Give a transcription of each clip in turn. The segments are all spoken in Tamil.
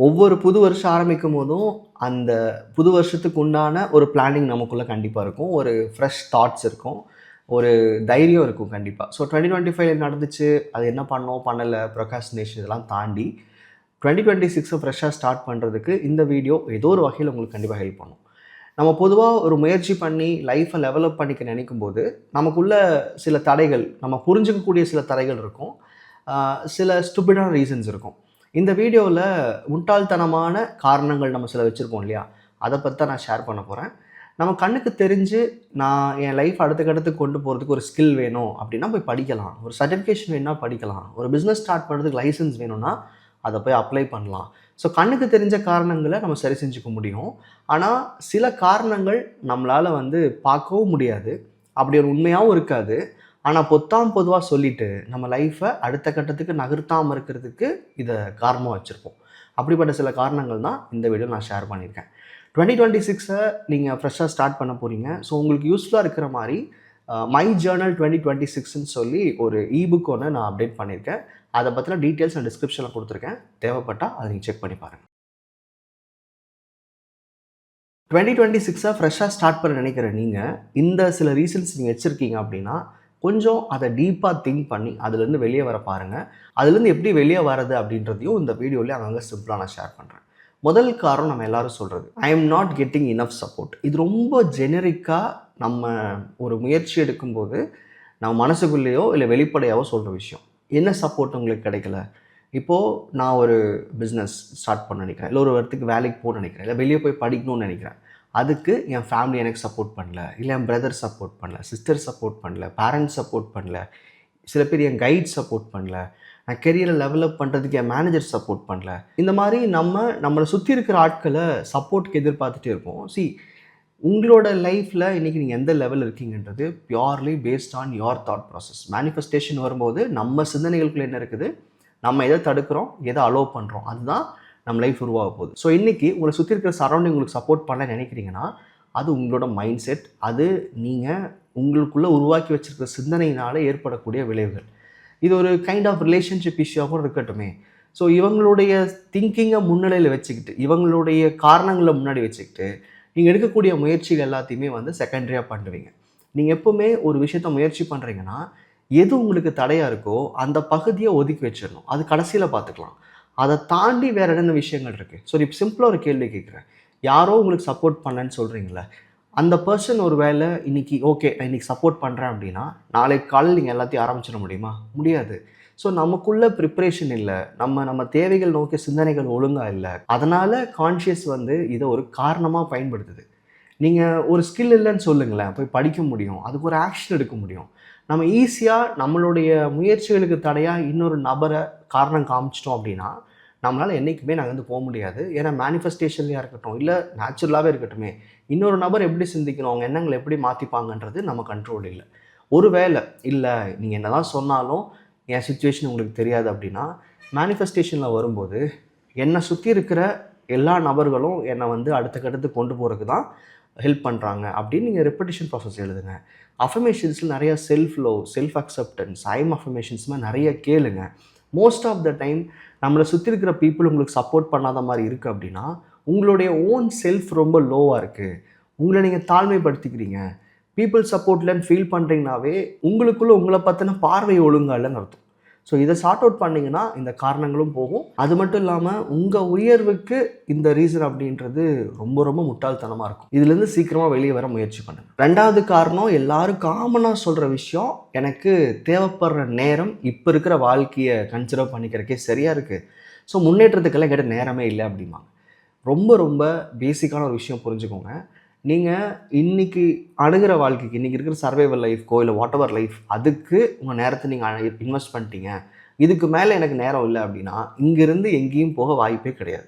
ஒவ்வொரு புது வருஷம் ஆரம்பிக்கும்போதும், அந்த புது வருஷத்துக்கு உண்டான ஒரு பிளானிங் நமக்குள்ள கண்டிப்பா இருக்கும். ஒரு ஃப்ரெஷ் தாட்ஸ் இருக்கும். ஒரு தைரியம் இருக்கும் கண்டிப்பா. ஸோ 2025 நடந்துச்சு. அது என்ன பண்ணோம், பண்ணல, ப்ரொக்ராஸ்டினேஷன் இதெல்லாம் தாண்டி 2026 ஃப்ரெஷ்ஷா ஸ்டார்ட் பண்றதுக்கு இந்த வீடியோ ஏதோ ஒரு வகையில உங்களுக்கு கண்டிப்பா ஹெல்ப் பண்ணும். நம்ம பொதுவா ஒரு முயற்சி பண்ணி லைஃப்ப டெவலப் பண்ணிக்க நினைக்கும்போது, நமக்குள்ள சில தடைகள், நம்ம புரிஞ்சுக்கக்கூடிய சில தடைகள் இருக்கும். சில ஸ்டூபிடான ரீசன்ஸ் இருக்கும். இந்த வீடியோவில் முட்டாள்தனமான காரணங்கள் நம்ம சில வச்சுருப்போம் இல்லையா, அதை பற்றி தான் நான் ஷேர் பண்ண போகிறேன். நம்ம கண்ணுக்கு தெரிஞ்சு நான் என் லைஃப் அடுத்தக்கடுத்து கொண்டு போகிறதுக்கு ஒரு ஸ்கில் வேணும் அப்படின்னா போய் படிக்கலாம். ஒரு சர்டிஃபிகேஷன் வேணும்னா படிக்கலாம். ஒரு பிஸ்னஸ் ஸ்டார்ட் பண்ணுறதுக்கு லைசன்ஸ் வேணும்னா அதை போய் அப்ளை பண்ணலாம். ஸோ கண்ணுக்கு தெரிஞ்ச காரணங்களை நம்ம சரி செஞ்சுக்க முடியும். ஆனால் சில காரணங்கள் நம்மளால் பார்க்கவும் முடியாது. அப்படி ஒரு உண்மையாகவும் இருக்காது. ஆனால் பொத்தாம் பொதுவாக சொல்லிவிட்டு நம்ம லைஃப்பை அடுத்த கட்டத்துக்கு நகர்த்தாமல் இருக்கிறதுக்கு இதை காரணமாக வச்சுருப்போம். அப்படிப்பட்ட சில காரணங்கள் தான் இந்த வீடியோ நான் ஷேர் பண்ணியிருக்கேன். 2026 நீங்கள் ஃப்ரெஷ்ஷாக ஸ்டார்ட் பண்ண போகிறீங்க. ஸோ உங்களுக்கு யூஸ்ஃபுல்லாக இருக்கிற மாதிரி மை ஜேர்னல் 2026ன்னு சொல்லி ஒரு இபுக் ஒன்று நான் அப்டேட் பண்ணியிருக்கேன். அதை பற்றின டீட்டெயில்ஸ் நான் டிஸ்கிரிப்ஷனில் கொடுத்துருக்கேன். தேவைப்பட்டால் அதை நீங்கள் செக் பண்ணி பாருங்கள். 2026 ஃப்ரெஷ்ஷாக ஸ்டார்ட் பண்ண நினைக்கிற நீங்கள் இந்த சில ரீசன்ஸ் நீங்கள் வச்சுருக்கீங்க அப்படின்னா கொஞ்சம் அதை டீப்பாக திங்க் பண்ணி அதுலேருந்து வெளியே வர பாருங்கள். அதுலேருந்து எப்படி வெளியே வர்றது அப்படின்றதையும் இந்த வீடியோலேயே அங்கங்கே சிம்பிளாக நான் ஷேர் பண்ணுறேன். முதல் காரணம் நம்ம எல்லோரும் சொல்கிறது, I am not getting enough support. இது ரொம்ப ஜெனரிக்காக நம்ம ஒரு முயற்சி எடுக்கும்போது நம்ம மனசுக்குள்ளேயோ இல்லை வெளிப்படையாவோ சொல்கிற விஷயம். என்ன சப்போர்ட் உங்களுக்கு கிடைக்கல? இப்போது நான் ஒரு பிஸ்னஸ் ஸ்டார்ட் பண்ண நினைக்கிறேன், இல்லை ஒரு இடத்துக்கு வேலைக்கு போக நினைக்கிறேன், இல்லை வெளியே போய் படிக்கணும்னு நினைக்கிறேன். அதுக்கு என் ஃபேமிலி எனக்கு சப்போர்ட் பண்ணல, இல்லை என் பிரதர் சப்போர்ட் பண்ணல, சிஸ்டர் சப்போர்ட் பண்ணல, பேரண்ட்ஸ் சப்போர்ட் பண்ணல, சில பேர் என் கைட் சப்போர்ட் பண்ணல, நான் கெரியரை லெவலப் பண்ணுறதுக்கு என் மேனேஜர் சப்போர்ட் பண்ணல. இந்த மாதிரி நம்மளை சுற்றி இருக்கிற ஆட்களை சப்போர்ட்டுக்கு எதிர்பார்த்துட்டே இருப்போம். உங்களோட லைஃப்பில் இன்றைக்கி நீங்கள் எந்த லெவல் இருக்கீங்கன்றது purely based on your thought process. Manifestation வரும்போது நம்ம சிந்தனைகளுக்குள்ள என்ன இருக்குது, நம்ம எதை தடுக்கிறோம், எதை அலோவ் பண்ணுறோம், அதுதான் நம்ம லைஃப் உருவாக போகுது. ஸோ இன்றைக்கி உங்களை சுற்றி இருக்கிற சரௌண்டிங் உங்களுக்கு சப்போர்ட் பண்ண நினைக்கிறீங்கன்னா அது உங்களோட மைண்ட் செட். அது நீங்கள் உங்களுக்குள்ளே உருவாக்கி வச்சுருக்கிற சிந்தனையினால் ஏற்படக்கூடிய விளைவுகள். இது ஒரு கைண்ட் ஆஃப் ரிலேஷன்ஷிப் இஷ்யூவாகவும் இருக்கட்டுமே. ஸோ இவங்களுடைய திங்கிங்கை முன்னிலையில் வச்சுக்கிட்டு, இவங்களுடைய காரணங்களை முன்னாடி வச்சுக்கிட்டு நீங்கள் எடுக்கக்கூடிய முயற்சிகள் எல்லாத்தையுமே செகண்டரியாக பண்ணுவீங்க. நீங்கள் எப்போவுமே ஒரு விஷயத்த முயற்சி பண்ணுறீங்கன்னா எது உங்களுக்கு தடையாக இருக்கோ அந்த பகுதியை ஒதுக்கி வச்சிடணும். அது கடைசியில் பார்த்துக்கலாம். அதை தாண்டி வேறு என்னென்ன விஷயங்கள் இருக்குது. ஸோ இப்போ சிம்பிளாக ஒரு கேள்வி கேட்குறேன். யாரோ உங்களுக்கு சப்போர்ட் பண்ணேன்னு சொல்கிறீங்களே, அந்த பர்சன் ஒரு வேளை இன்றைக்கி ஓகே நான் இன்றைக்கி சப்போர்ட் பண்ணுறேன் அப்படின்னா நாளைக்கு காலையில் நீங்கள் எல்லாத்தையும் ஆரம்பிச்சிட முடியுமா? முடியாது. ஸோ நமக்குள்ளே ப்ரிப்ரேஷன் இல்லை, நம்ம தேவைகள் நோக்கிய சிந்தனைகள் ஒழுங்காக இல்லை. அதனால் கான்ஷியஸ் இதை ஒரு காரணமாக பயன்படுத்துது. நீங்கள் ஒரு ஸ்கில் இல்லைன்னு சொல்லுங்களேன், போய் படிக்க முடியும், அதுக்கு ஒரு ஆக்ஷன் எடுக்க முடியும். நம்ம ஈஸியாக நம்மளுடைய முயற்சிகளுக்கு தடையாக இன்னொரு நபரை காரணம் காமிச்சிட்டோம் அப்படின்னா நம்மளால் என்றைக்குமே போக முடியாது. ஏன்னா மேனிஃபெஸ்டேஷன்லையாக இருக்கட்டும், இல்லை நேச்சுரலாகவே இருக்கட்டுமே, இன்னொரு நபர் எப்படி சிந்திக்கணும், அவங்க எண்ணங்களை எப்படி மாற்றிப்பாங்கன்றது நம்ம கண்ட்ரோல் இல்லை. ஒரு வேளை இல்லை நீங்கள் என்ன தான் சொன்னாலும் என் சுச்சுவேஷன் உங்களுக்கு தெரியாது அப்படின்னா மேனிஃபெஸ்டேஷனில் வரும்போது என்னை சுற்றி இருக்கிற எல்லா நபர்களும் என்னை அடுத்த கட்டத்துக்கு கொண்டு போகிறதுக்கு தான் ஹெல்ப் பண்ணுறாங்க அப்படின்னு நீங்கள் ரெப்படிஷன் ப்ராசஸ் எழுதுங்க. அஃபர்மேஷன்ஸில் நிறைய self love, self acceptance, I'm அஃபர்மேஷன்ஸுமே நிறைய கேளுங்க. மோஸ்ட் ஆஃப் த டைம் நம்மளை சுற்றி இருக்கிற பீப்புள் உங்களுக்கு சப்போர்ட் பண்ணாத மாதிரி இருக்குது அப்படின்னா உங்களுடைய ஓன் செல்ஃப் ரொம்ப லோவாக இருக்குது, உங்களை நீங்கள் தாழ்மைப்படுத்திக்கிறீங்க. பீப்புள் சப்போர்ட்லன்னு ஃபீல் பண்ணுறீங்கனாவே உங்களுக்குள்ளே உங்களை பற்றின பார்வை ஒழுங்கா இல்லைன்னு அர்த்தம். ஸோ இதை சார்ட் அவுட் பண்ணிங்கன்னா இந்த காரணங்களும் போகும். அது மட்டும் இல்லாமல் உங்கள் உயர்வுக்கு இந்த ரீசன் அப்படின்றது ரொம்ப ரொம்ப முட்டாள்தனமாக இருக்கும். இதுலேருந்து சீக்கிரமாக வெளியே வர முயற்சி பண்ணுங்கள். ரெண்டாவது காரணம், எல்லாரும் காமனாக சொல்கிற விஷயம், எனக்கு தேவைப்படுற நேரம் இப்போ இருக்கிற வாழ்க்கையை கன்சிடர் பண்ணிக்கிறக்கே சரியாக இருக்குது, ஸோ முன்னேற்றத்துக்கெல்லாம் கேட்ட நேரமே இல்லை அப்படிம்பாங்க. ரொம்ப ரொம்ப பேசிக்கான ஒரு விஷயம் புரிஞ்சுக்கோங்க. நீங்கள் இன்றைக்கி அணுகிற வாழ்க்கைக்கு, இன்றைக்கி இருக்கிற சர்வைவல் லைஃப்க்கோ இல்லை வாட் எவர் லைஃப், அதுக்கு உங்கள் நேரத்தை நீங்கள் இன்வெஸ்ட் பண்ணிட்டீங்க. இதுக்கு மேலே எனக்கு நேரம் இல்லை அப்படின்னா இங்கேருந்து எங்கேயும் போக வாய்ப்பே கிடையாது.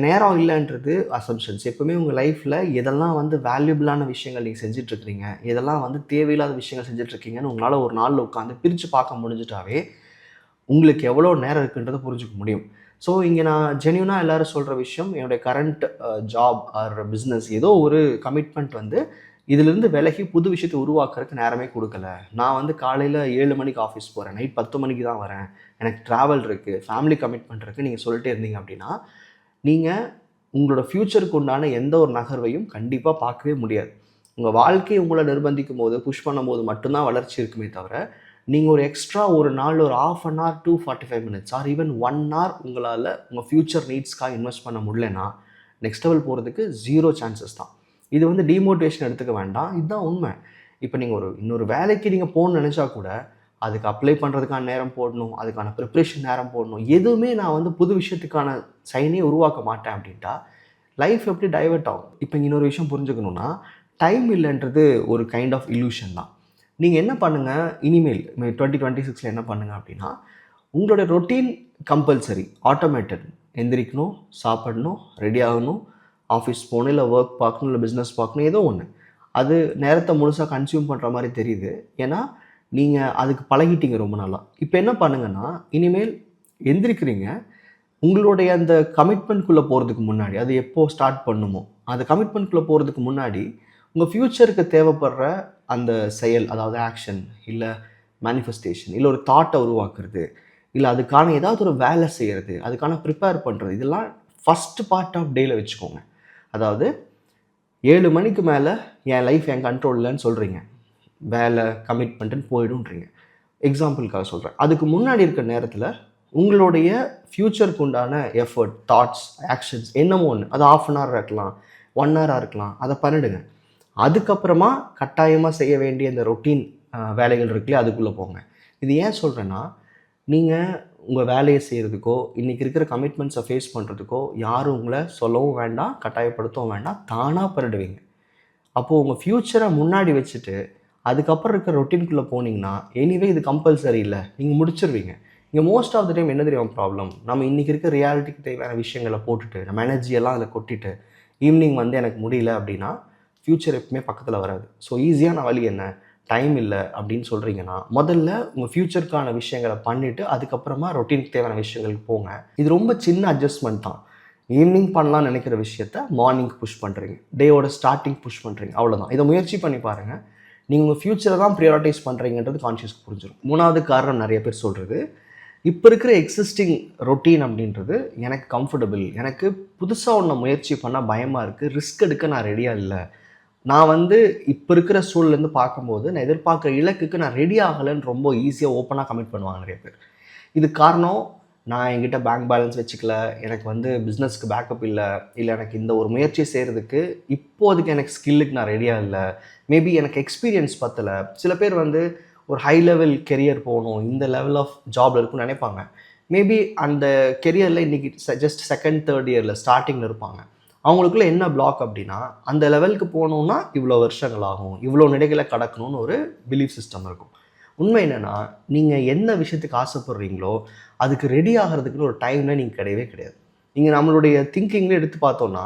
நேரம் இல்லைன்றது அசம்ஷன்ஸ். எப்போவுமே உங்கள் லைஃப்பில் எதெல்லாம் வேல்யூபிளான விஷயங்கள் நீங்கள் செஞ்சிட்ருக்கிறீங்க, எதெல்லாம் தேவையில்லாத விஷயங்கள் செஞ்சிட்ருக்கீங்கன்னு உங்களால் ஒரு நாளில் உட்காந்து பிரித்து பார்க்க முடிஞ்சிட்டாவே உங்களுக்கு எவ்வளோ நேரம் இருக்குன்றதை புரிஞ்சுக்க முடியும். ஸோ இங்கே நான் ஜென்யூனாக எல்லோரும் சொல்கிற விஷயம், என்னுடைய கரண்ட் ஜாப் ஆர் பிஸ்னஸ் ஏதோ ஒரு கமிட்மெண்ட் இதிலிருந்து விலகி புது விஷயத்தை உருவாக்குறதுக்கு நேரமே கொடுக்கல. நான் காலையில் 7 மணிக்கு ஆஃபீஸ் போகிறேன், நைட் 10 மணிக்கு தான் வரேன், எனக்கு ட்ராவல் இருக்குது, ஃபேமிலி கமிட்மெண்ட் இருக்குது நீங்கள் சொல்லிட்டே இருந்தீங்க அப்படின்னா நீங்கள் உங்களோட ஃப்யூச்சருக்கு உண்டான எந்த ஒரு நகர்வையும் கண்டிப்பாக பார்க்கவே முடியாது. உங்கள் வாழ்க்கையை உங்களை நிர்பந்திக்கும் போது, புஷ் பண்ணும்போது மட்டும்தான் வளர்ச்சி இருக்குமே தவிர, நீங்கள் ஒரு எக்ஸ்ட்ரா ஒரு நாள் ஒரு ½ an hour to 45 minutes R even 1 hour உங்களால் உங்கள் ஃப்யூச்சர் நீட்ஸ்க்காக இன்வெஸ்ட் பண்ண முடியலன்னா, நெக்ஸ்ட் லெவல் போகிறதுக்கு 0 சான்சஸ் தான். இது வந்து டிமோட்டிவேஷன் எடுத்துக்க வேண்டாம். இதுதான் உண்மை. இப்போ நீங்கள் இன்னொரு வேலைக்கு நீங்கள் போகணும்னு நினச்சா கூட, அதுக்கு அப்ளை பண்ணுறதுக்கான நேரம் போடணும், அதுக்கான ப்ரிப்ரேஷன் நேரம் போடணும். எதுவுமே நான் வந்து புது விஷயத்துக்கான சைனே உருவாக்க மாட்டேன் அப்படின்ட்டா, லைஃப் எப்படி டைவர்ட் ஆகும்? இப்போ இன்னொரு விஷயம் புரிஞ்சுக்கணுன்னா, டைம் இல்லைன்றது ஒரு கைண்ட் ஆஃப் இல்யூஷன் தான். நீங்கள் என்ன பண்ணுங்கள், இனிமேல் 2026 என்ன பண்ணுங்கள் அப்படின்னா, உங்களுடைய ரொட்டீன் கம்பல்சரி, ஆட்டோமேட்டட். எந்திரிக்கணும், சாப்பிடணும், ரெடி ஆகணும், ஆஃபீஸ் போகணும், இல்லை ஒர்க் பார்க்கணும், இல்லை பிஸ்னஸ் பார்க்கணும், ஏதோ ஒன்று. அது நேரத்தை முழுசாக கன்சியூம் பண்ணுற மாதிரி தெரியுது. ஏன்னா நீங்கள் அதுக்கு பழகிட்டீங்க ரொம்ப நாளா. இப்போ என்ன பண்ணுங்கன்னா, இனிமேல் எந்திரிக்கிறீங்க, உங்களுடைய அந்த கமிட்மெண்ட்குள்ளே போகிறதுக்கு முன்னாடி, அது எப்போது ஸ்டார்ட் பண்ணுமோ, அந்த கமிட்மெண்ட்குள்ளே போகிறதுக்கு முன்னாடி உங்கள் ஃப்யூச்சருக்கு தேவைப்படுற அந்த செயல், அதாவது ஆக்ஷன், இல்லை மேனிஃபெஸ்டேஷன், இல்லை ஒரு தாட்டை உருவாக்குறது, இல்லை அதுக்கான ஏதாவது ஒரு வேலை செய்கிறது, அதுக்கான ப்ரிப்பேர் பண்ணுறது, இதெல்லாம் ஃபஸ்ட்டு பார்ட் ஆஃப் டேயில் வச்சுக்கோங்க. அதாவது 7 மணிக்கு மேலே என் லைஃப் என் கண்ட்ரோல் இல்லைன்னு சொல்கிறீங்க, வேலை கமிட்மெண்ட்டுன்னு போயிடும்ன்றீங்க. எக்ஸாம்பிளுக்காக சொல்கிறேன். அதுக்கு முன்னாடி இருக்கிற நேரத்தில் உங்களுடைய ஃப்யூச்சருக்கு உண்டான எஃபர்ட், தாட்ஸ், ஆக்ஷன்ஸ் என்னமோ ஒன்று, அது ½ அன் ஹவர் இருக்கலாம், 1 ஹவராக இருக்கலாம், அதை பண்ணிடுங்க. அதுக்கப்புறமா கட்டாயமாக செய்ய வேண்டிய இந்த ரொட்டீன் வேலைகள் இருக்குல்லையே, அதுக்குள்ளே போங்க. இது ஏன் சொல்கிறேன்னா, நீங்கள் உங்கள் வேலையை செய்கிறதுக்கோ, இன்றைக்கி இருக்கிற கமிட்மெண்ட்ஸை ஃபேஸ் பண்ணுறதுக்கோ யாரும் உங்களை சொல்லவும் வேண்டாம், கட்டாயப்படுத்தவும் வேண்டாம், தானாக பண்ணிடுவீங்க. அப்போது உங்கள் ஃப்யூச்சரை முன்னாடி வச்சுட்டு அதுக்கப்புறம் இருக்கிற ரொட்டீனுக்குள்ளே போனீங்கன்னா, எனிவே இது கம்பல்சரி இல்லை, நீங்கள் முடிச்சிருவீங்க. இங்கே மோஸ்ட் ஆஃப் த டைம் என்ன தெரியும் ப்ராப்ளம், நம்ம இன்றைக்கி இருக்க ரியாலிட்டிக்கு தேவையான விஷயங்களை போட்டுட்டு, நம்ம எனர்ஜியெல்லாம் அதில் கொட்டிட்டு, ஈவினிங் வந்து எனக்கு முடியல அப்படின்னா, ஃப்யூச்சர் எப்பவுமே பக்கத்தில் வராது. ஸோ ஈஸியான வழி என்ன, டைம் இல்லை அப்படின்னு சொல்கிறீங்கன்னா, முதல்ல உங்கள் ஃப்யூச்சருக்கான விஷயங்களை பண்ணிவிட்டு அதுக்கப்புறமா ரொட்டீனுக்கு தேவையான விஷயங்களுக்கு போங்க. இது ரொம்ப சின்ன அட்ஜஸ்ட்மெண்ட் தான். ஈவினிங் பண்ணலாம்னு நினைக்கிற விஷயத்த மார்னிங் புஷ் பண்ணுறீங்க, டேயோட ஸ்டார்டிங் புஷ் பண்ணுறீங்க, அவ்வளோதான். இதை முயற்சி பண்ணி பாருங்கள். நீங்கள் உங்கள் ஃப்யூச்சரை தான் ப்ரியாரிட்டைஸ் பண்ணுறீங்கன்றது கான்ஷியஸ்க்கு புரிஞ்சிடும். 3வது காரணம் நிறைய பேர் சொல்கிறது, இப்போ இருக்கிற எக்ஸிஸ்டிங் ரொட்டீன் அப்படின்றது எனக்கு கம்ஃபர்டபுள், எனக்கு புதுசாக ஒன்று முயற்சி பண்ணால் பயமாக இருக்குது, ரிஸ்க் எடுக்க நான் ரெடியாக இல்லை, நான் வந்து இப்போ இருக்கிற சூழலேருந்து பார்க்கும்போது நான் எதிர்பார்க்குற இலக்குக்கு நான் ரெடி ஆகலைன்னு ரொம்ப ஈஸியாக ஓப்பனாக கமிட் பண்ணுவாங்க நிறைய பேர். இது காரணம், நான் என்கிட்ட பேங்க் பேலன்ஸ் வச்சுக்கல, எனக்கு வந்து பிஸ்னஸ்க்கு பேக்கப் இல்லை, இல்லை எனக்கு இந்த ஒரு முயற்சி செய்கிறதுக்கு இப்போதைக்கு எனக்கு ஸ்கில்லுக்கு நான் ரெடியாக இல்லை, மேபி எனக்கு எக்ஸ்பீரியன்ஸ் பத்தலை. சில பேர் வந்து ஒரு ஹை லெவல் கெரியர் போகணும், இந்த லெவல் ஆஃப் ஜாபில் இருக்குன்னு நினைப்பாங்க. மேபி அந்த கெரியரில் இன்றைக்கி ஜஸ்ட் 2nd 3rd இயரில் ஸ்டார்டிங்கில் இருப்பாங்க. அவங்களுக்குள்ள என்ன பிளாக் அப்படின்னா, அந்த லெவலுக்கு போகணுன்னா இவ்வளோ வருஷங்கள் ஆகும், இவ்வளோ நிலைகளை கடக்கணும்னு ஒரு பிலீஃப் சிஸ்டம் இருக்கும். உண்மை என்னென்னா, நீங்கள் எந்த விஷயத்துக்கு ஆசைப்படுறீங்களோ அதுக்கு ரெடி ஆகிறதுக்குன்னு ஒரு டைம்ல நீங்கள் கிடையவே கிடையாது. நீங்கள் நம்மளுடைய திங்கிங்லேயே எடுத்து பார்த்தோன்னா,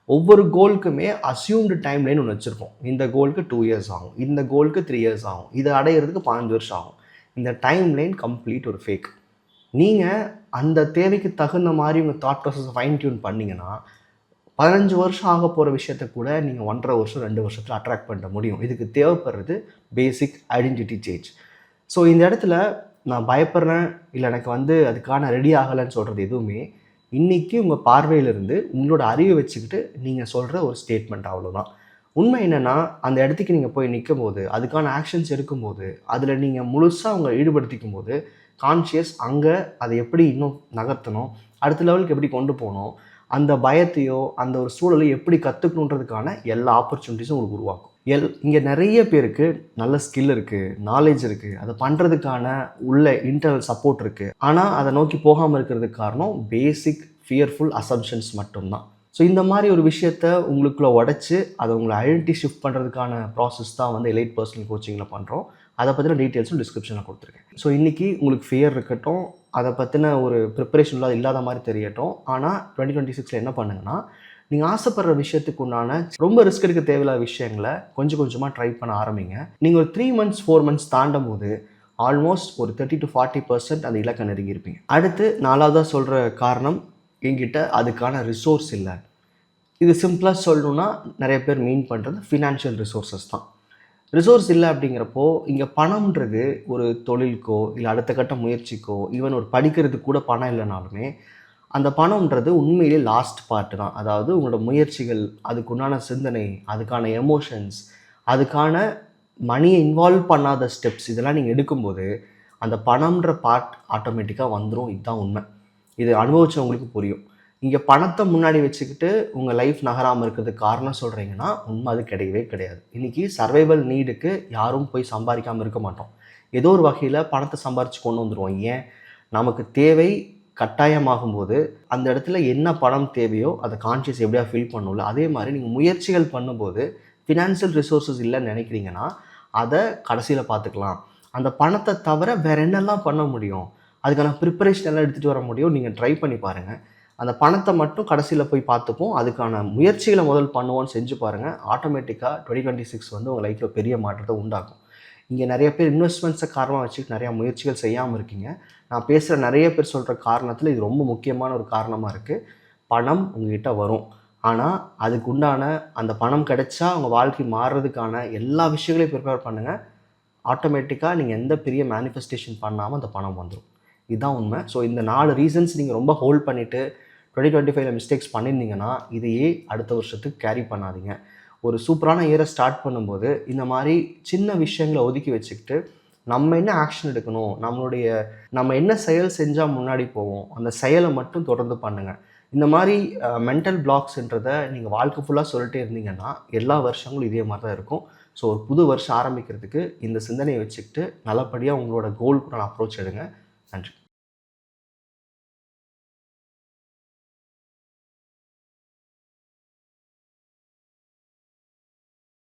ஒவ்வொரு கோலுக்குமே அசியூம்டு டைம் லைன் ஒன்று வச்சுருப்போம். இந்த கோலுக்கு 2 இயர்ஸ் ஆகும், இந்த கோலுக்கு 3 இயர்ஸ் ஆகும், இதை அடையிறதுக்கு 15 வருஷம் ஆகும். இந்த டைம் லைன் கம்ப்ளீட் ஒரு ஃபேக். நீங்கள் அந்த தேவைக்கு தகுந்த மாதிரி உங்கள் தாட் ப்ராசஸை ஃபைன் டியூன் பண்ணிங்கன்னா, 15 வருஷம் ஆக போகிற விஷயத்த கூட நீங்கள் 1.5 வருஷம் 2 வருஷத்தில் அட்ராக்ட் பண்ண முடியும். இதுக்கு தேவைப்படுறது பேசிக் ஐடென்டிட்டி சேஞ்ச். ஸோ இந்த இடத்துல நான் பயப்படுறேன், இல்லை எனக்கு வந்து அதுக்கான ரெடி ஆகலைன்னு சொல்கிறது எதுவுமே இன்றைக்கி உங்கள் பார்வையிலிருந்து உங்களோட அறிவை வச்சுக்கிட்டு நீங்கள் சொல்கிற ஒரு ஸ்டேட்மெண்ட், அவ்வளோதான். உண்மை என்னென்னா, அந்த இடத்துக்கு நீங்கள் போய் நிற்கும் போது, அதுக்கான ஆக்ஷன்ஸ் எடுக்கும்போது, அதில் நீங்கள் முழுசாக உங்களை ஈடுபடுத்திக்கும் போது, கான்ஷியஸ் அங்கே அதை எப்படி இன்னும் நகர்த்தணும், அடுத்த லெவலுக்கு எப்படி கொண்டு போகணும், அந்த பயத்தையோ அந்த ஒரு சூழலை எப்படி கற்றுக்கணுன்றதுக்கான எல்லா ஆப்பர்ச்சுனிட்டிஸும் உங்களுக்கு உருவாக்கும். இங்கே நிறைய பேருக்கு நல்ல ஸ்கில் இருக்குது, நாலேஜ் இருக்குது, அதை பண்ணுறதுக்கான உள்ள இன்டர்னல் சப்போர்ட் இருக்குது. ஆனால் அதை நோக்கி போகாமல் இருக்கிறதுக்கு காரணம் பேசிக் ஃபியர்ஃபுல் அசம்ஷன்ஸ் மட்டும்தான். ஸோ இந்த மாதிரி ஒரு விஷயத்த உங்களுக்குள்ளே உடச்சி அதை உங்களை ஐடென்டிட்டி ஷிஃப்ட் பண்ணுறதுக்கான ப்ராசஸ் தான் வந்து எலைட் பர்சனல் கோச்சிங்கில் பண்ணுறோம். அதை பற்றின டீட்டெயில்ஸும் டிஸ்கிரிப்ஷனில் கொடுத்துருக்கேன். ஸோ இன்றைக்கி உங்களுக்கு ஃபியர் இருக்கட்டும், அதை பற்றின ஒரு ப்ரிப்பரேஷன் இல்லாத மாதிரி தெரியட்டும். ஆனால் 2026 என்ன பண்ணுங்கன்னா, நீங்கள் ஆசைப்படுற விஷயத்துக்கு உண்டான ரொம்ப ரிஸ்க் எடுக்க தேவையில்லாத விஷயங்களை கொஞ்சம் கொஞ்சமாக ட்ரை பண்ண ஆரம்பிங்க. நீங்கள் ஒரு 3 months 4 months தாண்டும் போது ஆல்மோஸ்ட் ஒரு 30 to 40% அந்த இலக்கை நெருங்கியிருப்பீங்க. அடுத்து 4வதாக சொல்கிற காரணம், என்கிட்ட அதுக்கான ரிசோர்ஸ் இல்லை. இது சிம்பிளாக சொல்லணுன்னா நிறைய பேர் மீன் பண்ணுறது ஃபினான்ஷியல் ரிசோர்ஸஸ் தான். ரிசோர்ஸ் இல்லை அப்படிங்கிறப்போ, இங்கே பணம்ன்றது ஒரு தொழிலுக்கோ இல்லை அடுத்த கட்ட முயற்சிக்கோ, ஈவன் ஒரு படிக்கிறதுக்கு கூட பணம் இல்லைனாலுமே அந்த பணம்ன்றது உண்மையிலேயே லாஸ்ட் பார்ட் தான். அதாவது உங்களோட முயற்சிகள், அதுக்குண்டான சிந்தனை, அதுக்கான எமோஷன்ஸ், அதுக்கான மணியை இன்வால்வ் பண்ணாத ஸ்டெப்ஸ் இதெல்லாம் நீங்கள் எடுக்கும்போது, அந்த பணம்ன்ற பார்ட் ஆட்டோமேட்டிக்கா வந்துரும். இதுதான் உண்மை. இது அனுபவிச்சவங்களுக்கு புரியும். இங்க பணத்த முன்னாடி வச்சுக்கிட்டு உங்க லைஃப் நகராம இருக்கிறதுக்கு காரணம் சொல்றீங்கன்னா, உண்மை அது கிடையவே கிடையாது. இன்னைக்கு சர்வைவல் நீடுக்கு யாரும் போய் சம்பாதிக்காம இருக்க மாட்டோம். ஏதோ ஒரு வகையில பணத்த சம்பாரிச்சு கொண்டு வந்துருவோம். ஏன்? நமக்கு தேவை கட்டாயமாகும்போது, அந்த இடத்துல என்ன பணம் தேவையோ, அத கான்ஷியஸ் எப்படியா ஃபில் பண்ணும்ல, அதே மாரி நீங்க முயற்சிகள் பண்ணும்போது, ஃபினான்ஷியல் ரிசோர்ஸஸ் இல்லன்னு நெனைக்கிறீங்கன்னா, அத கடைசியில பார்த்துக்கலாம். அந்த பணத்த தவிர வேற என்னலாம் பண்ண முடியும்? அதுக்கான ப்ரிப்பரேஷன் எல்லாம் எடுத்துட்டு வர முடியும். நீங்க ட்ரை பண்ணி பாருங்க. அந்த பணத்த மட்டும் கடைசியில போய் பார்த்துப்போம். அதுக்கான முயற்சிகள முதல் பண்ணுவோம்னு செஞ்சு பாருங்க. ஆட்டோமேட்டிக்கா 2026 வந்து உங்க லைஃப்ல பெரிய மாற்றத்த உண்டாக்கும். இங்க நெறைய பேர் இன்வெஸ்ட்மெண்ட்ஸ காரணமா வச்சுட்டு நெறைய முயற்சிகள் செய்யாம இருக்கீங்க. நான் பேசுற நெறைய பேர் சொல்ற காரணத்துல இது ரொம்ப முக்கியமான ஒரு காரணமா இருக்கு. பணம் உங்ககிட்ட வரும். ஆனா, அதுக்கு உண்டான அந்த பணம் கிடைச்சா உங்க வாழ்க்கை மாறுறதுக்கான எல்லா விஷயங்களையும் ப்ரிப்பேர் பண்ணுங்க. ஆட்டோமேட்டிக்கா நீங்க எந்த பெரிய மேனிஃபெஸ்டேஷன் பண்ணாம அந்த பணம் வந்துரும். இதுதான் உண்மை. ஸோ இந்த 4 ரீசன்ஸ் நீங்க ரொம்ப ஹோல்ட் பண்ணிட்டு 2025ல மிஸ்டேக்ஸ் பண்ணியிருந்தீங்கன்னா, இதையே அடுத்த வருஷத்துக்கு கேரி பண்ணாதீங்க. ஒரு சூப்பரான இயரை ஸ்டார்ட் பண்ணும்போது, இந்த மாரி சின்ன விஷயங்கள ஒதுக்கி வச்சுக்கிட்டு, நம்ம என்ன ஆக்ஷன் எடுக்கணும்? நம்ம என்ன செயல் செஞ்சா முன்னாடி போவோம்? அந்த செயல மட்டும் தொடர்ந்து பண்ணுங்க. இந்த மாரி மென்டல் பிளாக்ஸ்ன்றத நீங்க வாழ்க்கை ஃபுல்லா சொல்லிட்டே இருந்தீங்கன்னா, எல்லா வருஷங்களும் இதே மாரி தான் இருக்கும். ஸோ ஒரு புது வருஷம் ஆரம்பிக்கிறதுக்கு இந்த சிந்தனைய வச்சுக்கிட்டு, நல்லபடியா உங்களோட கோல்க்குண்டான அப்ரோச் எடுங்க. நன்றி.